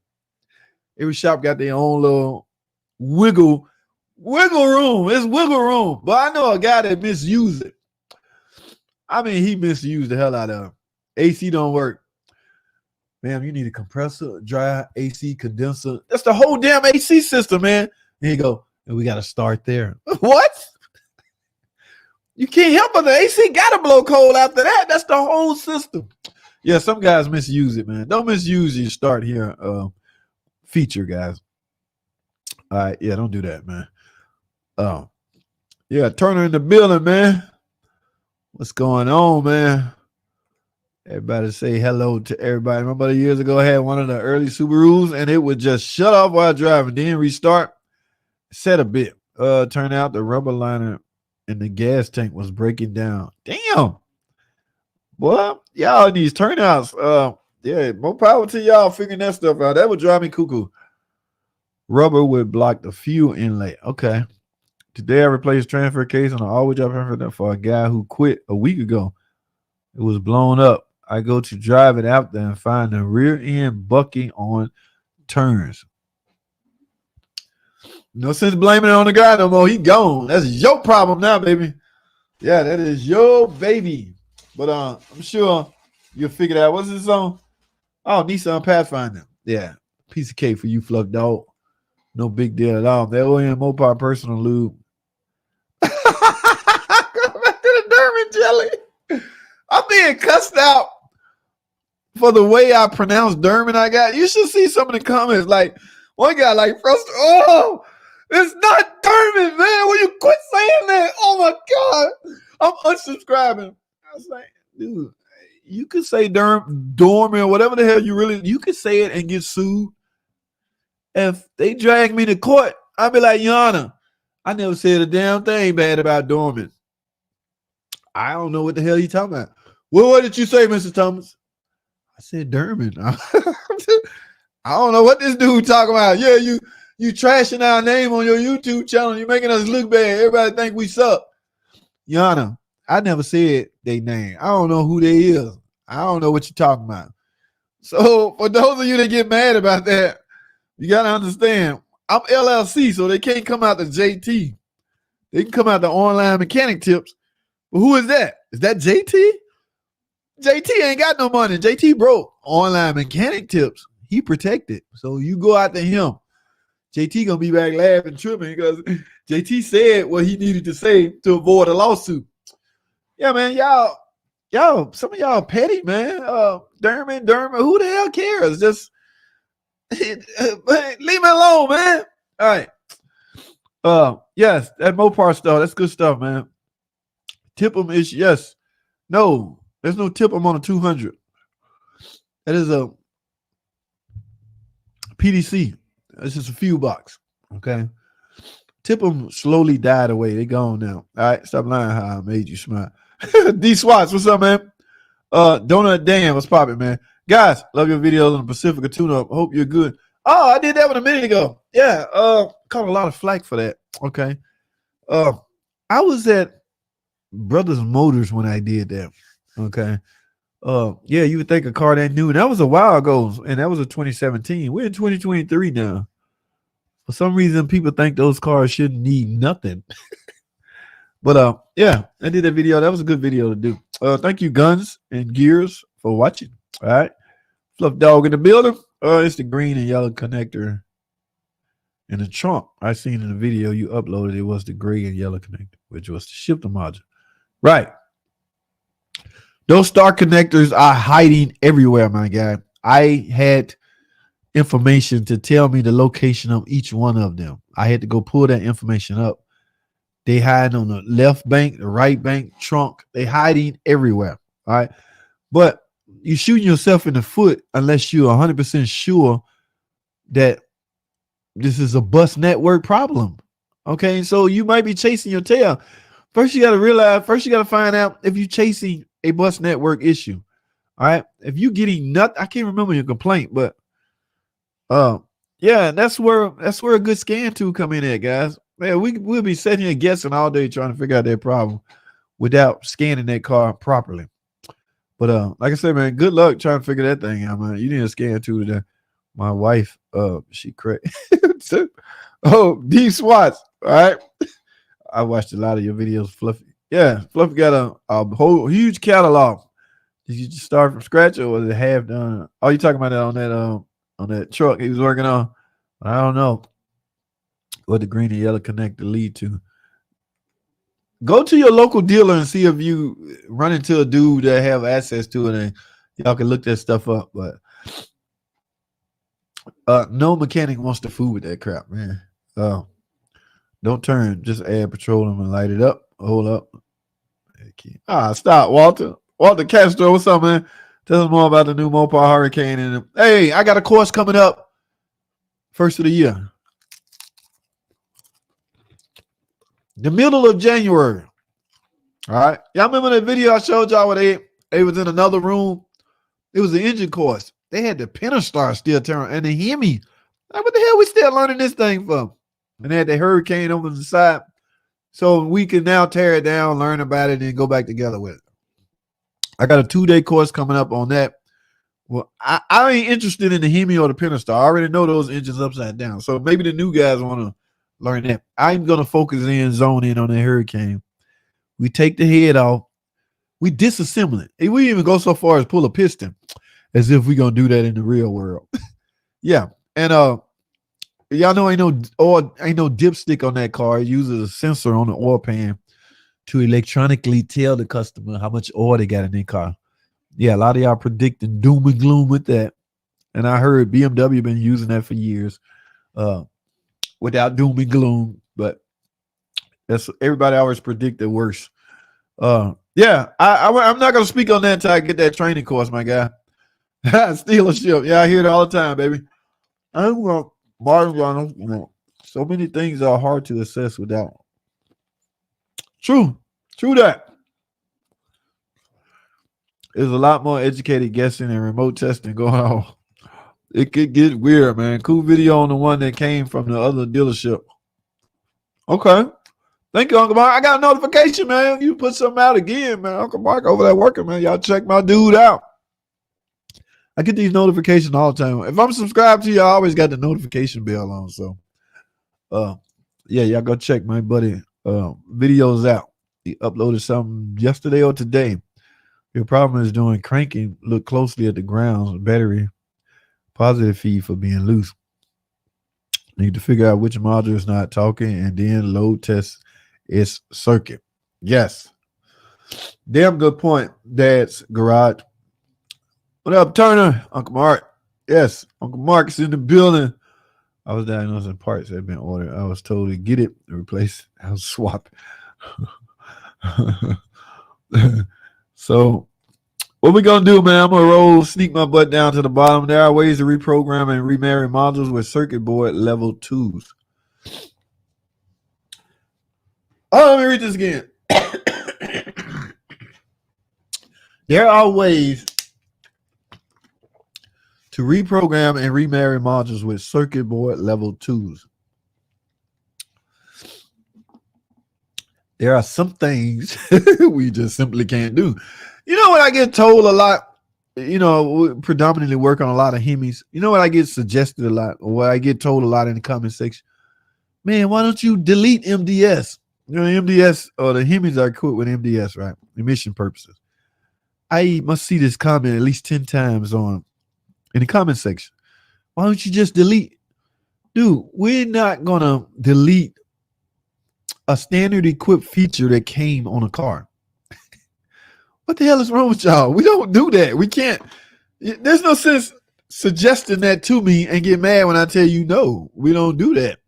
Every shop got their own little wiggle room. It's wiggle room. But I know a guy that misused it. I mean, he misused the hell out of it. AC don't work. Man, you need a compressor, dry AC condenser. That's the whole damn AC system, man. There you go. And we got to start there. What? You can't help but the AC got to blow cold after that. That's the whole system. Yeah, some guys misuse it, man. Don't misuse your start here feature, guys. All right. Yeah, don't do that, man. Yeah, Turner in the building, man. What's going on, man? Everybody say hello to everybody. Remember years ago, I had one of the early Subarus, and it would just shut off while driving, then restart, set a bit. Turned out the rubber liner in the gas tank was breaking down. Damn. Boy, y'all in these turnouts. Yeah, more power to y'all figuring that stuff out. That would drive me cuckoo. Rubber would block the fuel inlet. Okay. Today I replaced transfer case on an all-wheel drive for a guy who quit a week ago. It was blown up. I go to drive it out there and find the rear end bucking on turns. No sense blaming it on the guy no more. He gone. That's your problem now, baby. Yeah, that is your baby. But I'm sure you'll figure it out. What's this song? Oh, Nissan Pathfinder. Yeah. Piece of cake for you, Fluff Dog. No big deal at all. The OEM Mopar personal lube. Go back to the Dorman jelly. I'm being cussed out for the way I pronounce Dorman. You should see some of the comments. Like, one guy, like, oh, it's not Dorman, man. Will you quit saying that? Oh, my God. I'm unsubscribing. I was like, dude, you could say Dorman, whatever the hell you could say it and get sued. If they drag me to court, I'll be like, Your Honor, I never said a damn thing bad about Dorman. I don't know what the hell you talking about. Well, what did you say, Mr. Thomas? I said Dorman. I don't know what this dude talking about. Yeah, you trashing our name on your YouTube channel. You're making us look bad. Everybody think we suck. Your Honor, I never said their name. I don't know who they is. I don't know what you're talking about. So for those of you that get mad about that, you got to understand, I'm LLC, so they can't come out to JT. They can come out to Online Mechanic Tips. But who is that? Is that JT? JT ain't got no money. JT broke. Online Mechanic Tips. He protected. So you go out to him. JT going to be back laughing, tripping because JT said what he needed to say to avoid a lawsuit. Yeah, man, y'all, some of y'all petty, man. Dorman, who the hell cares? Just leave me alone, man. All right. Yes, that Mopar stuff, that's good stuff, man. Tip them is yes. No, there's no tip them on a 200. That is a PDC. It's just a fuel box. Okay. Tip them slowly died away. They gone now. All right. Stop lying how I made you smile. D Swats, what's up, man? Donut Dan, what's popping, man? Guys, love your videos on the Pacifica tune-up. Hope you're good. Oh, I did that one a minute ago. Yeah, caught a lot of flack for that. Okay. I was at Brothers Motors when I did that. Okay. Yeah, you would think a car that new. That was a while ago, and that was a 2017. We're in 2023 now. For some reason, people think those cars shouldn't need nothing. But yeah, I did that video. That was a good video to do. Thank you, Guns and Gears, for watching. All right. Fluff Dog in the building. It's the green and yellow connector in the trunk. I seen in the video you uploaded, it was the gray and yellow connector, which was the shifter module. Right. Those star connectors are hiding everywhere, my guy. I had information to tell me the location of each one of them. I had to go pull that information up. They hide on the left bank, the right bank, trunk. They hiding everywhere. All right. But you're shooting yourself in the foot unless you're 100% sure that this is a bus network problem. Okay. So you might be chasing your tail. First, you got to find out if you're chasing a bus network issue. All right. If you're getting nothing, I can't remember your complaint, but yeah, that's where a good scan tool come in at, guys. Man, we'll be sitting here guessing all day trying to figure out that problem without scanning that car properly. But like I said, man, good luck trying to figure that thing out, man. You need a scan tool today. My wife, she crazy. Oh, D Swats. All right. I watched a lot of your videos, Fluffy. Yeah, Fluffy got a whole huge catalog. Did you just start from scratch or was it half done? Oh, you talking about that on that truck he was working on? I don't know what the green and yellow connector lead to. Go to your local dealer and see if you run into a dude that have access to it, and y'all can look that stuff up. But no mechanic wants to fool with that crap, man. Don't turn, just add petroleum and light it up. Hold up. Stop, Walter. Walter Castro, what's up, man? Tell us more about the new Mopar Hurricane. And hey, I got a course coming up. First of the year. The middle of January. All right. Y'all remember that video I showed y'all where they was in another room? It was the engine course. They had the Pentastar still turn and the Hemi. Like, what the hell we still learning this thing for? And they had the hurricane over the side. So we can now tear it down, learn about it, and go back together with it. I got a 2-day course coming up on that. Well, I ain't interested in the Hemi or the Pentastar. I already know those engines upside down. So maybe the new guys want to learn that. I'm going to zone in on the Hurricane. We take the head off. We disassemble it. We even go so far as pull a piston as if we're going to do that in the real world. Yeah. And y'all know ain't no dipstick on that car. It uses a sensor on the oil pan to electronically tell the customer how much oil they got in their car. Yeah, a lot of y'all predicting doom and gloom with that. And I heard BMW been using that for years without doom and gloom. But that's everybody always predict the worst. Yeah, I'm not going to speak on that until I get that training course, my guy. Steal a ship. Yeah, I hear it all the time, baby. So many things are hard to assess without. True that. There's a lot more educated guessing and remote testing going on. It could get weird, man. Cool video on the one that came from the other dealership. Okay. Thank you, Uncle Mark. I got a notification, man. You put something out again, man. Uncle Mark over there working, man. Y'all check my dude out. I get these notifications all the time. If I'm subscribed to you, I always got the notification bell on. So, yeah, y'all go check my buddy videos out. He uploaded something yesterday or today. Your problem is doing cranking. Look closely at the grounds battery positive feed for being loose. Need to figure out which module is not talking and then load test its circuit. Yes. Damn good point, Dad's Garage. What up, Turner? Uncle Mark. Yes, Uncle Mark's in the building. I was diagnosing parts that had been ordered. I was told to get it and replace. I was swap. So, what we gonna do, man? I'm gonna sneak my butt down to the bottom. There are ways to reprogram and remarry modules with circuit board level 2s. Oh, let me read this again. There are ways to reprogram and remarry modules with circuit board level 2s. There are some things we just simply can't do. You know what I get told a lot? You know, we predominantly work on a lot of Hemis. You know what I get suggested a lot, or what I get told a lot in the comment section? Man, why don't you delete MDS? You know, MDS or the Hemis are equipped with MDS, right? Emission purposes. I must see this comment at least 10 times in the comment section. Why don't you just delete? Dude, we're not going to delete a standard equipped feature that came on a car. What the hell is wrong with y'all? We don't do that. We can't. There's no sense suggesting that to me and get mad when I tell you no. We don't do that.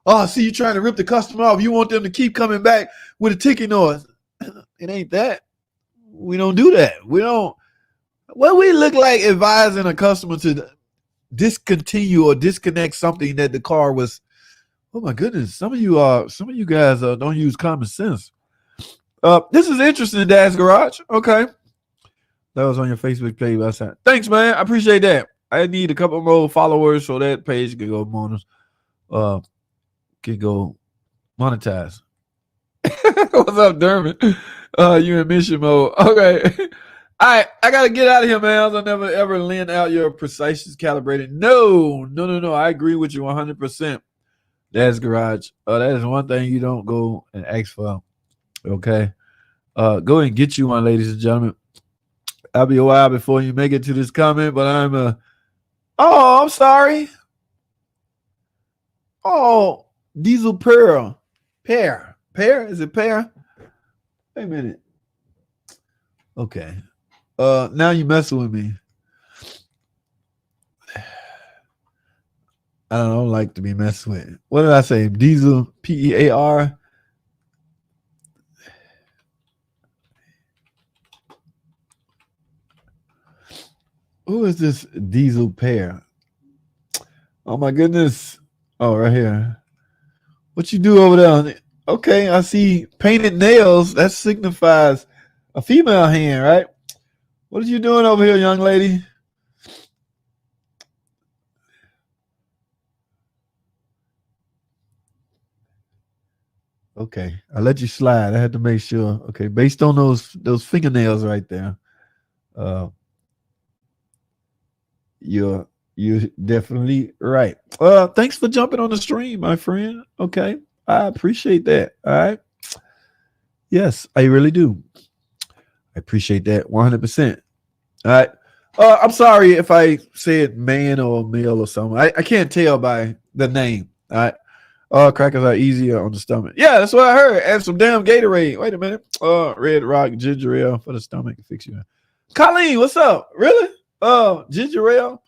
Oh, see, you trying to rip the customer off. You want them to keep coming back with a ticket noise. It ain't that. We don't do that. We don't. What we look like advising a customer to discontinue or disconnect something that the car was. Oh my goodness! Some of you guys don't use common sense. This is interesting, Dad's Garage. Okay, that was on your Facebook page last time. Thanks, man. I appreciate that. I need a couple more followers so that page can go bonus. Can go monetize. What's up, Dorman? You in mission mode. Okay. All right. I got to get out of here, man. I'll never, ever lend out your precise calibrated. No. I agree with you 100%. That's Garage. That is one thing you don't go and ask for. Okay. Go ahead and get you one, ladies and gentlemen. I'll be a while before you make it to this comment, but I'm sorry. Oh, Diesel Pear. Is it pear? Wait a minute. Okay. Now you messing with me. I don't like to be messed with. What did I say? Diesel, Pear. Who is this Diesel Pear? Oh my goodness. Oh, right here. What you do over there? Okay, I see painted nails. That signifies a female hand, right? What are you doing over here, young lady? Okay, I let you slide. I had to make sure. Okay, based on those fingernails right there, uh, you're definitely right. Thanks for jumping on the stream, my friend. Okay, I appreciate that. All right. Yes, I really do. I appreciate that 100%. All right. I'm sorry if I said man or male or something. I can't tell by the name. All right. Crackers are easier on the stomach. Yeah, that's what I heard. And some damn Gatorade. Wait a minute. Red Rock ginger ale for the stomach. Fix you. Colleen, what's up? Really? Ginger ale.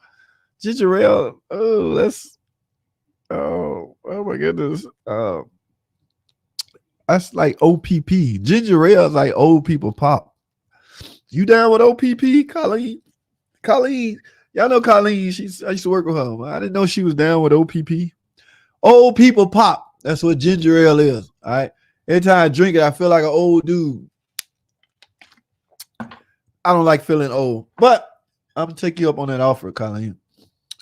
Ginger ale. Oh, that's. Oh my goodness. That's like OPP. Ginger ale is like old people pop. You down with OPP, Colleen? Colleen, y'all know Colleen. I used to work with her. I didn't know she was down with OPP. Old people pop. That's what ginger ale is. All right. Every time I drink it, I feel like an old dude. I don't like feeling old, but I'm gonna take you up on that offer, Colleen.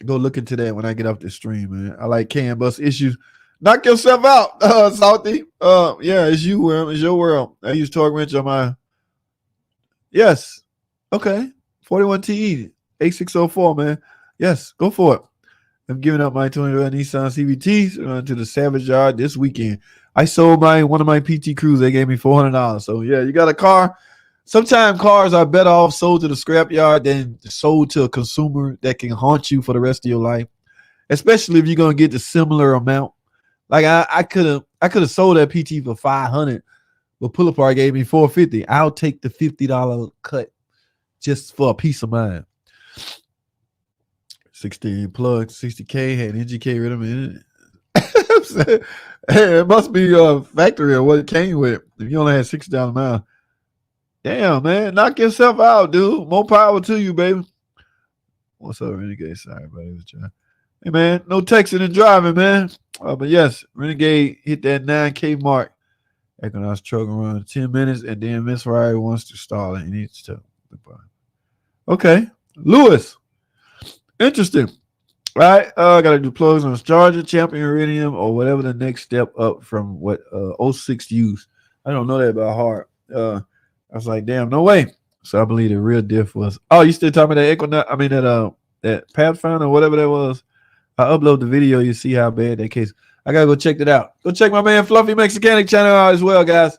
Go look into that when I get off the stream, man. I like can bust issues. Knock yourself out, Salty. Yeah, it's you, world. It's your world. I use torque wrench on my. Yes. Okay. 41 TE 8604, man. Yes, go for it. I'm giving up my 20 Nissan CVT to the Savage Yard this weekend. I sold one of my PT crews. They gave me $400. So yeah, you got a car. Sometimes cars are better off sold to the scrap yard than sold to a consumer that can haunt you for the rest of your life. Especially if you're gonna get the similar amount. Like I could have sold that PT for $500, but Pull Apart gave me $450. I'll take the $50 cut just for a peace of mind. 16 plug, 60K, had NGK rhythm in it. Hey, it must be a factory or what it came with. If you only had 60,000 miles. Damn, man. Knock yourself out, dude. More power to you, baby. What's up, Renegade? Sorry, buddy. Hey, man. No texting and driving, man. But yes, Renegade hit that 9K mark. Equinox truck around 10 minutes, and then Miss Ferrari wants to stall it. He needs to. Okay. Lewis. Interesting. All right. I got to do plugs on this charger, Champion Iridium, or whatever the next step up from what 06 used. I don't know that by heart. I was like, damn, no way. So I believe the real diff was. Oh, you still talking about that Equinox? I mean, that Pathfinder or whatever that was. I upload the video. You see how bad that case. I got to go check that out. Go check my man Fluffy Mexicanic channel out as well, guys.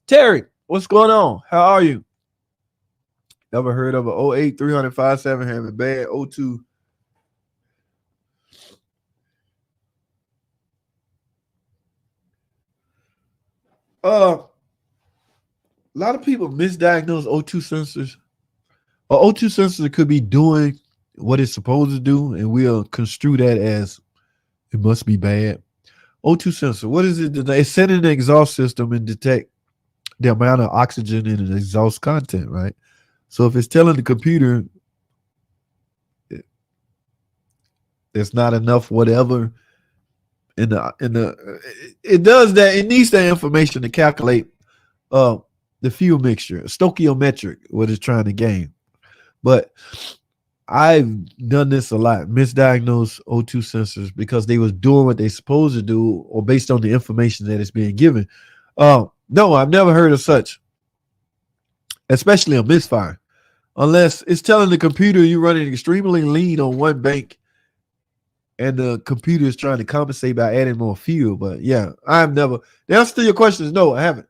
Terry, what's going on? How are you? Ever heard of a 08 357 having bad 02? A lot of people misdiagnose O2 sensors. A O2 sensor could be doing what it's supposed to do, and we'll construe that as it must be bad. O2 sensor, what is it? It's sending the exhaust system and detect the amount of oxygen in the exhaust content, right? So if it's telling the computer there's not enough whatever in the it does that. It needs that information to calculate the fuel mixture, stoichiometric, what it's trying to gain. But I've done this a lot, misdiagnosed O2 sensors because they was doing what they supposed to do or based on the information that is being given. No, I've never heard of such, especially a misfire, unless it's telling the computer you're running extremely lean on one bank and the computer is trying to compensate by adding more fuel. But yeah, I've never. The answer to your question is no, I haven't.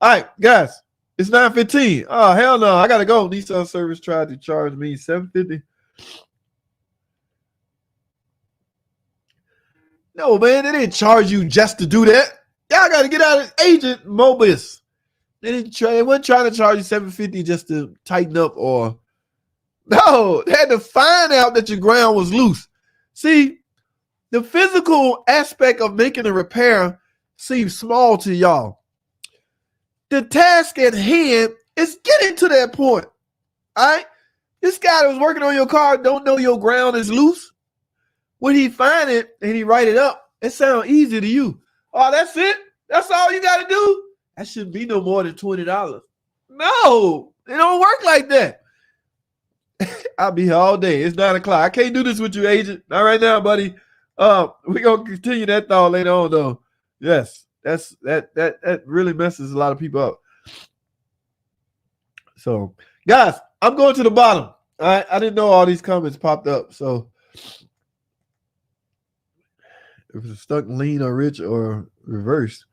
All right, guys, it's 9:15. Oh, hell no, I got to go. Nissan service tried to charge me $750. No, man, they didn't charge you just to do that. Y'all got to get out of Agent Mobis. They weren't trying to charge you $750 just to tighten up or. No, they had to find out that your ground was loose. See, the physical aspect of making a repair seems small to y'all. The task at hand is getting to that point. All right? This guy that was working on your car don't know your ground is loose. When he find it and he write it up, it sounds easy to you. Oh, that's it? That's all you got to do? That shouldn't be no more than $20. No, it don't work like that. I'll be here all day. It's 9 o'clock. I can't do this with you, agent. Not right now, buddy. We're going to continue that thought later on, though. Yes, That really messes a lot of people up. So, guys, I'm going to the bottom. All right, I didn't know all these comments popped up. So, if it's stuck lean or rich or reversed.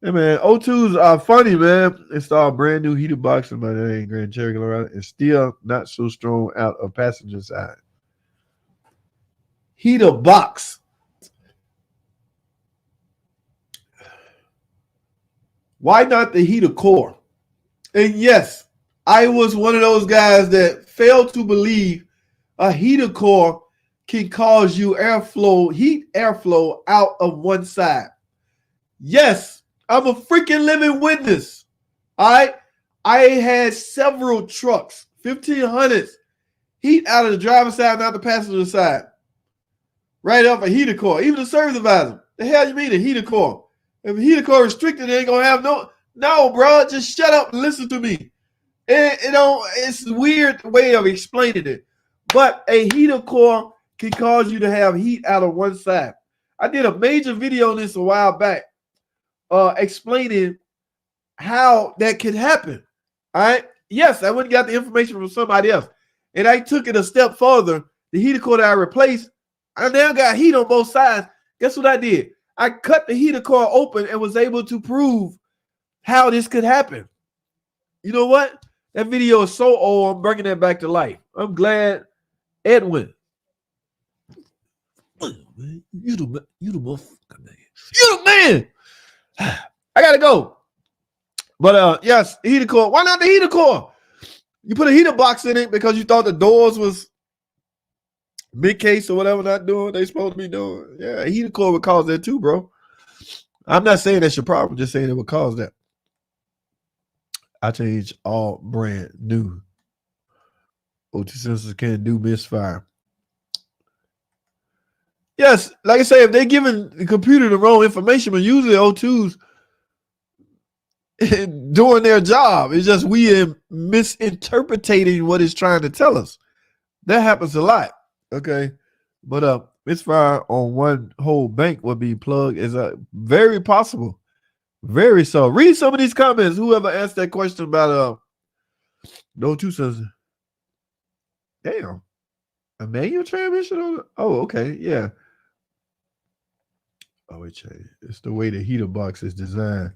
Hey, man, O2s are funny, man. Installed brand new heater box in my name, Grand Cherokee, Colorado, and still not so strong out of passenger side. Heater box. Why not the heater core? And yes, I was one of those guys that failed to believe a heater core can cause you heat airflow out of one side. Yes, I'm a freaking living witness. All right. I had several trucks, 1500s, heat out of the driver's side, not the passenger side. Right off a heater core. Even the service advisor. The hell you mean a heater core? If a heater core restricted, it ain't gonna have no, bro. Just shut up and listen to me. It's a weird way of explaining it. But a heater core can cause you to have heat out of one side. I did a major video on this a while back, explaining how that could happen. All right. Yes, I went and got the information from somebody else. And I took it a step further. The heater core that I replaced, I now got heat on both sides. Guess what I did? I cut the heater core open and was able to prove how this could happen. You know what? That video is so old, I'm bringing that back to life. I'm glad Edwin. You the motherfucker, man. You the man. I gotta go. But yes, heater core. Why not the heater core? You put a heater box in it because you thought the doors was mid case or whatever, not doing what they supposed to be doing. Yeah, a heater core would cause that too, bro. I'm not saying that's your problem, I'm just saying it would cause that. I change all brand new. O2 sensors can do misfire. Yes, like I say, if they're giving the computer the wrong information, but usually O2s doing their job. It's just we are misinterpreting what it's trying to tell us. That happens a lot. Okay. But misfire on one whole bank would be plugged is very possible. Very so. Read some of these comments. Whoever asked that question about no two sensor. Damn. A manual transmission? Oh, okay. Yeah. Oh, it changed. It's the way the heater box is designed.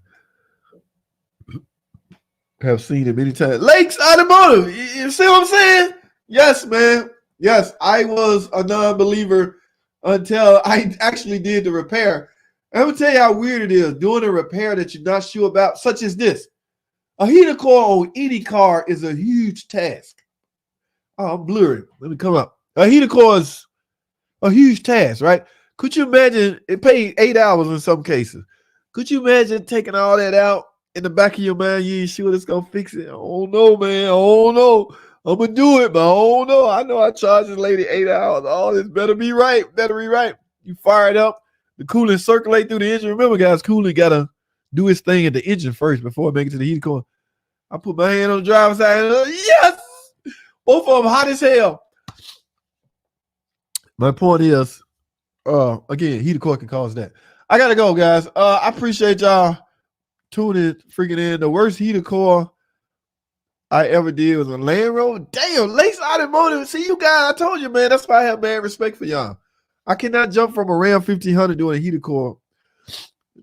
Have seen it many times. Lakes Automotive. You see what I'm saying? Yes, man. Yes, I was a non-believer until I actually did the repair. I'm going to tell you how weird it is doing a repair that you're not sure about, such as this. A heater core on any car is a huge task. Oh, I'm blurry. Let me come up. A heater core is a huge task, right? Could you imagine it paid 8 hours in some cases? Could you imagine taking all that out in the back of your mind? You ain't sure it's going to fix it. I don't know, man. I don't know. I'm going to do it, but I don't know. I know I charged this lady 8 hours. Oh, this better be right. Better be right. You fire it up. The coolant circulate through the engine. Remember, guys, coolant got to do its thing at the engine first before it makes it to the heater core. I put my hand on the driver's side. Yes! Both of them hot as hell. My point is, again, heater core can cause that. I got to go, guys. I appreciate y'all tuning freaking in. The worst heater core I ever did was a Land Rover. Damn, Lace Automotive. See, you guys, I told you, man, that's why I have mad respect for y'all. I cannot jump from a Ram 1500 doing a heater core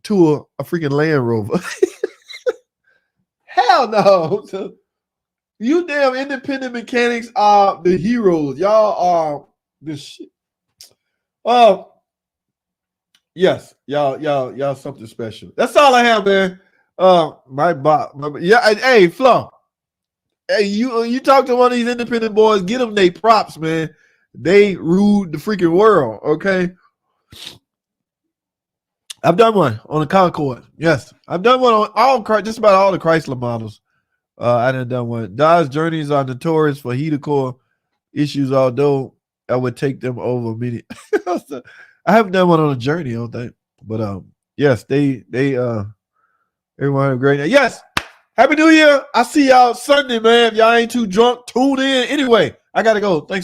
to a freaking Land Rover. Hell no. You damn independent mechanics are the heroes. Y'all are the shit. Yes, y'all something special. That's all I have, man. Hey, Flo. Hey, you talk to one of these independent boys, get them they props, man. They ruled the freaking world, okay? I've done one on the Concorde. Yes, I've done one on just about all the Chrysler models. I done one. Dodge Journeys are notorious for heater core issues, although I would take them over many. I haven't done one on a Journey, I don't think. But yes, they everyone have a great day. Yes, Happy New Year. I'll see y'all Sunday, man. If y'all ain't too drunk, tune in. Anyway, I gotta go. Thanks.